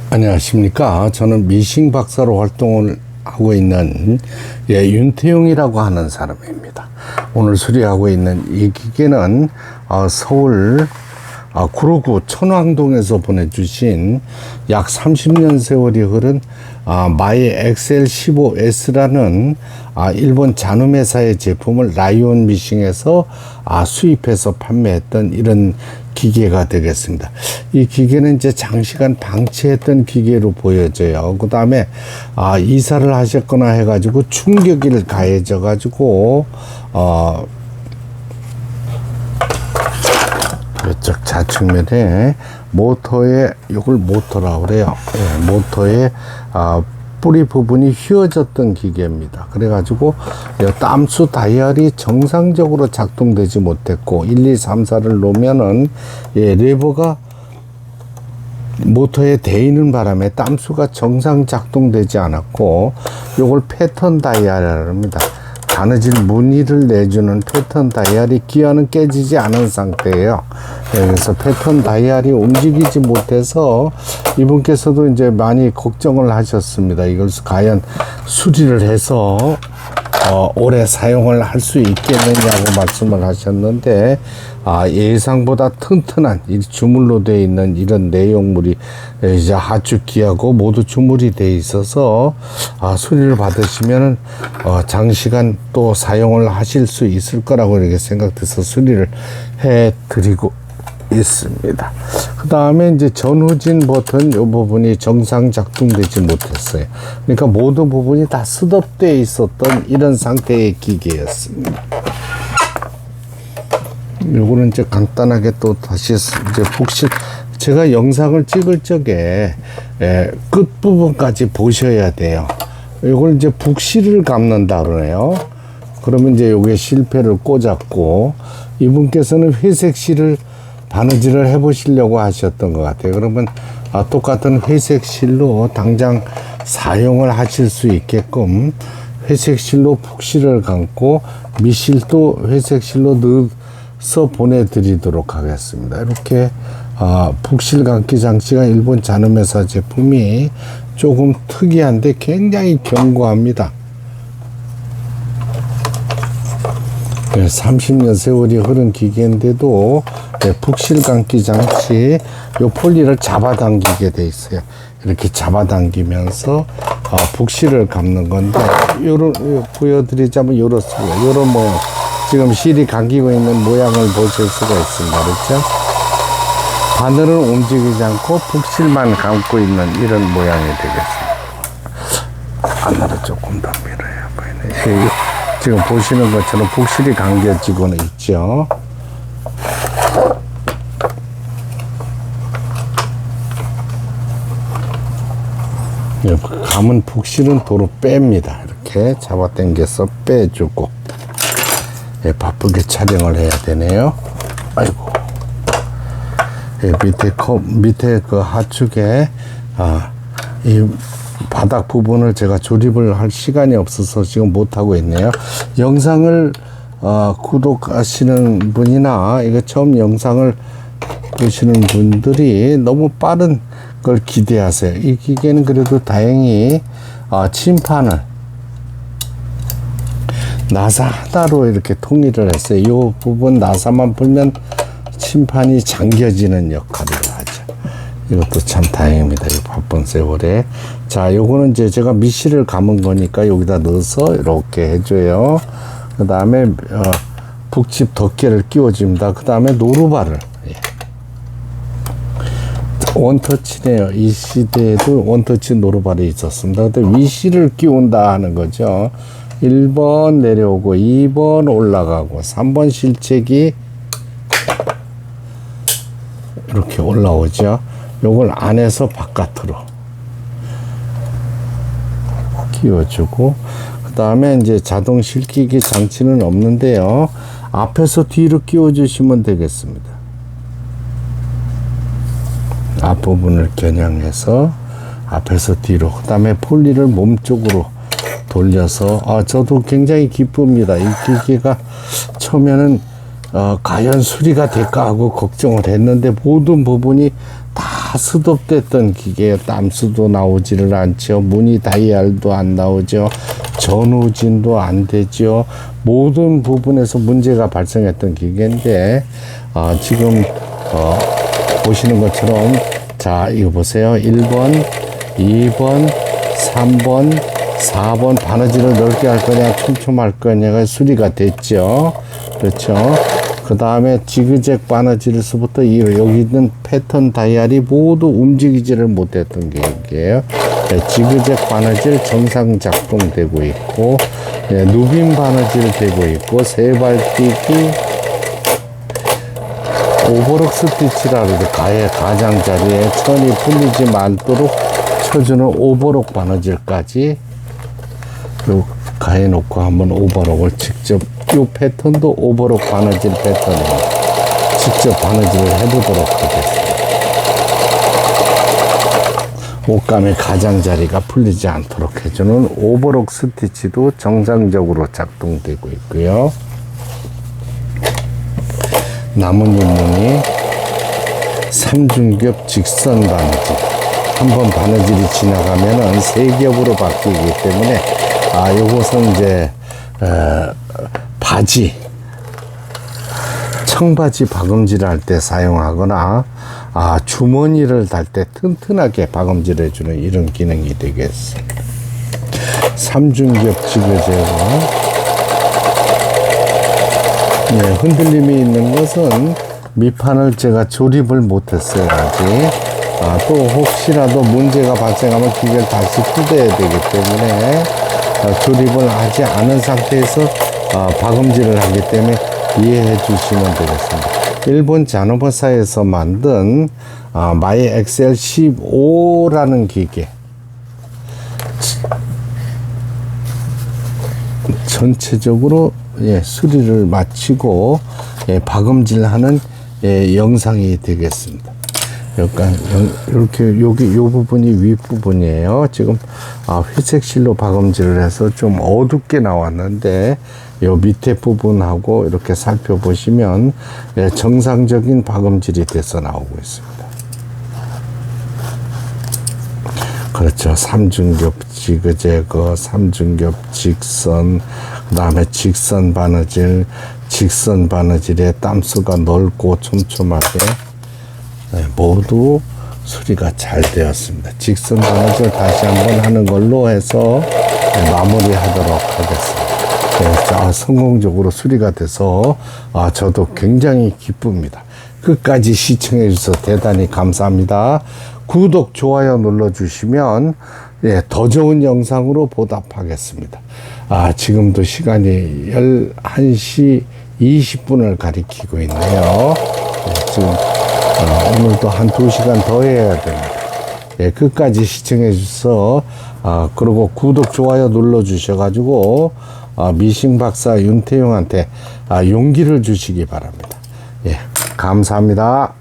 안녕하십니까. 저는 미싱 박사로 활동을 하고 있는 윤태용이라고 하는 사람입니다. 오늘 수리하고 있는 이 기계는 서울 구로구 천왕동에서 보내주신 약 30년 세월이 흐른 마이 XL15S라는 일본 잔음회사의 제품을 라이온 미싱에서 수입해서 판매했던 이런 기계가 되겠습니다. 이 기계는 이제 장시간 방치했던 기계로 보여져요. 그 다음에 이사를 하셨거나 해가지고 충격이 가해져 가지고 이쪽 좌측면에 모터에, 이걸 모터라고 그래요. 예, 모터에 뿌리 부분이 휘어졌던 기계입니다. 그래가지고 땀수 다이얼이 정상적으로 작동되지 못했고 1, 2, 3, 4를 놓으면은 레버가 모터에 대이는 바람에 땀수가 정상 작동되지 않았고, 요걸 패턴 다이얼이라고 합니다. 바느질 무늬를 내주는 패턴 다이얼이 기어는 깨지지 않은 상태예요. 그래서 패턴 다이얼이 움직이지 못해서 이분께서도 이제 많이 걱정을 하셨습니다. 이걸 과연 수리를 해서 오래 사용을 할 수 있겠느냐고 말씀을 하셨는데, 예상보다 튼튼한 주물로 되어 있는 이런 내용물이 이제 하축기하고 모두 주물이 되어 있어서 수리를 받으시면 장시간 또 사용을 하실 수 있을 거라고 이렇게 생각돼서 수리를 해 드리고 있습니다. 그 다음에 이제 전후진 버튼 이 부분이 정상 작동되지 못했어요. 그러니까 모든 부분이 다 스톱되어 있었던 이런 상태의 기계였습니다. 요거는 이제 간단하게 또 다시 이제 복실, 제가 영상을 찍을 적에 끝부분까지 보셔야 돼요. 요걸 이제 북실을 감는다 그러네요. 그러면 이제 요게 실패를 꽂았고, 이분께서는 회색 실을 바느질을 해 보시려고 하셨던 것 같아요. 그러면 똑같은 회색 실로 당장 사용을 하실 수 있게끔 회색 실로 북실을 감고 밑실도 회색 실로 넣어서 보내드리도록 하겠습니다. 이렇게 북실 감기 장치가 일본 잔음회사 제품이 조금 특이한데 굉장히 견고합니다. 30년 세월이 흐른 기계인데도 북실 감기 장치 요 폴리를 잡아당기게 돼 있어요. 이렇게 잡아당기면서 북실을 감는 건데, 요런 보여드리자면 이렇습니다. 요런 모양, 지금 실이 감기고 있는 모양을 보실 수가 있습니다. 그렇죠? 바늘은 움직이지 않고 북실만 감고 있는 이런 모양이 되겠습니다. 하나로 조금 더 밀어야 보이네. 지금 보시는 것처럼 북실이 감겨지고는 있죠. 감은 북실은 도로 뺍니다. 이렇게 잡아당겨서 빼주고. 바쁘게 촬영을 해야 되네요. 아이고. 밑에 그 하축에 이 바닥 부분을 제가 조립을 할 시간이 없어서 지금 못하고 있네요. 영상을 구독하시는 분이나 이거 처음 영상을 보시는 분들이 너무 빠른 걸 기대하세요. 이 기계는 그래도 다행히 침판을 나사 하나로 이렇게 통일을 했어요. 이 부분 나사만 풀면 침판이 잠겨지는 역할을 하죠. 이것도 참 다행입니다. 이 바쁜 세월에. 자, 요거는 이제 제가 밑실을 감은 거니까 여기다 넣어서 이렇게 해줘요. 그 다음에 북집 덮개를 끼워줍니다. 그 다음에 노루발을, 원터치네요. 이 시대에도 원터치 노루발이 있었습니다. 근데 위실을 끼운다 하는 거죠. 1번 내려오고 2번 올라가고 3번 실책이 이렇게 올라오죠. 요걸 안에서 바깥으로 끼워주고, 그 다음에 이제 자동 실기기 장치는 없는데요. 앞에서 뒤로 끼워주시면 되겠습니다. 앞부분을 겨냥해서 앞에서 뒤로, 그 다음에 폴리를 몸쪽으로 돌려서, 저도 굉장히 기쁩니다. 이 기계가 처음에는 과연 수리가 될까 하고 걱정을 했는데 모든 부분이 다 스톱됐던 기계에 땀수도 나오지를 않죠. 무늬 다이얼도 안 나오죠. 전후진도 안 되죠. 모든 부분에서 문제가 발생했던 기계인데 지금 보시는 것처럼 자 이거 보세요. 1번, 2번, 3번, 4번 바느질을 넓게 할 거냐 촘촘할 거냐가 수리가 됐죠. 그렇죠. 그 다음에 지그잭 바느질에서부터 여기 있는 패턴 다이얼이 모두 움직이지를 못했던 계획이에요. 네, 지그잭 바느질 정상 작동되고 있고, 네, 누빔 바느질 되고 있고, 세발뛰기, 오버록 스티치라고 가장자리에 천이 풀리지 않도록 쳐주는 오버록 바느질까지 가해 놓고 한번 오버록을 직접 이 패턴도 오버록 바느질 패턴입니다. 직접 바느질을 해보도록 하겠습니다. 옷감의 가장자리가 풀리지 않도록 해주는 오버록 스티치도 정상적으로 작동되고 있고요. 나뭇잎 무늬 3중겹 직선 바느질, 한번 바느질이 지나가면은 3겹으로 바뀌기 때문에 요것은 이제 바지, 청바지 박음질 할 때 사용하거나 주머니를 달 때 튼튼하게 박음질 해주는 이런 기능이 되겠습니다. 3중겹 지그재가 네, 흔들림이 있는 것은 밑판을 제가 조립을 못했어요 아직. 또 혹시라도 문제가 발생하면 기계를 다시 뜯어야 되기 때문에 조립을 하지 않은 상태에서 박음질을 하기 때문에 이해해 주시면 되겠습니다. 일본 자노바사에서 만든 마이 엑셀 15라는 기계, 전체적으로 수리를 마치고 박음질하는 영상이 되겠습니다. 이렇게 여기 요 부분이 윗 부분이에요. 지금 회색 실로 박음질을 해서 좀 어둡게 나왔는데 요 밑에 부분하고 이렇게 살펴보시면 정상적인 박음질이 돼서 나오고 있습니다. 그렇죠. 3중겹 지그재그, 3중겹 직선, 그 다음에 직선 바느질의 땀수가 넓고 촘촘하게 모두 수리가 잘 되었습니다. 직선 바느질 다시 한번 하는 걸로 해서 마무리하도록 하겠습니다. 성공적으로 수리가 돼서 저도 굉장히 기쁩니다. 끝까지 시청해 주셔서 대단히 감사합니다. 구독, 좋아요 눌러주시면 더 좋은 영상으로 보답하겠습니다. 지금도 시간이 11시 20분을 가리키고 있네요. 지금 오늘도 한 2시간 더 해야 됩니다. 끝까지 시청해 주셔서 그리고 구독, 좋아요 눌러주셔가지고 미싱 박사 윤태용한테 용기를 주시기 바랍니다. 감사합니다.